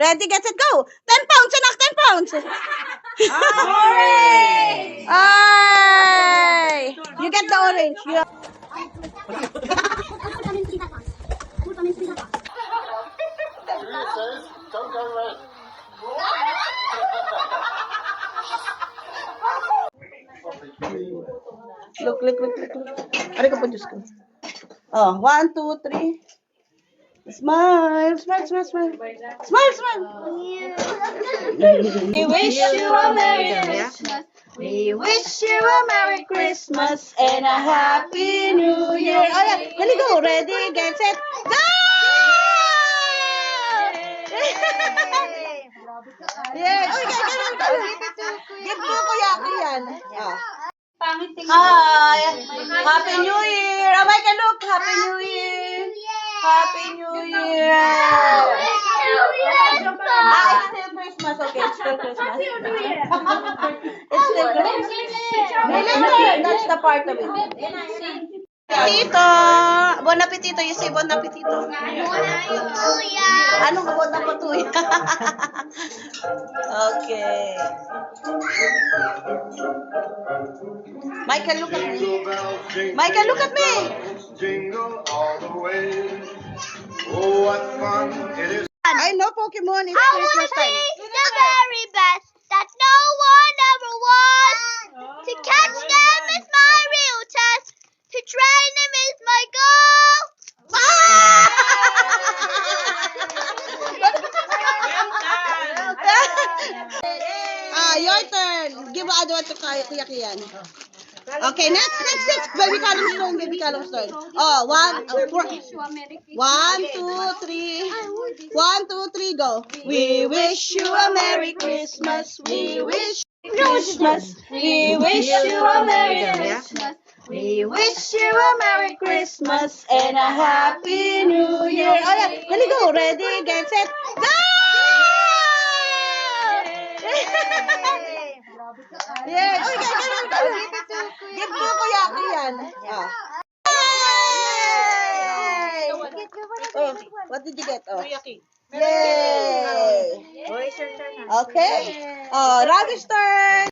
Ready, get set, go! 10 pounds, anak, 10 pounds! Orange! Ay! You get the orange. You... Don't go red. Look. Aray ko po, Diyos ko. Oh, 1, 2, 3. Smile. Smile. We wish you a Merry Christmas. We wish you a Merry Christmas and a Happy New Year. Oh, yeah. Dali, go. Ready, get set, go! Yes. Uy, ganun. Give to Kuya Aki yan. Oh. Hi! Happy New Year! Oh, Michael, look! Happy New Year! Happy New Year! It's still Christmas. Okay, it's still Christmas. It's still Christmas. That's the part of it. Tito! Bon appetito. You say bon appetito. Anong bon appetito? Okay. Michael, look at me. Michael, look at me. Jingle all the way. Oh, what fun it is. I know Pokemon. It's Our Christmas time. is the very best that no one ever was. To catch them is my real test. To train them is my goal. Your turn. Give Ado to Kuya Kian. Okay, next. Baby Callum's turn. Oh, 1, 2, 3. 1, 2, 3, go. We wish you a Merry Christmas. We wish you Christmas. We wish you a Merry Christmas. We wish you a Merry Christmas and a Happy New Year. Oh, yeah. Dali, go. Ready, get set, go! Yes. Uy, ganun. Give to Kuya Aki yan. Oh. Yay! Oh, what did you get? Oh. Yay! Okay. Oh, Ravi's turn.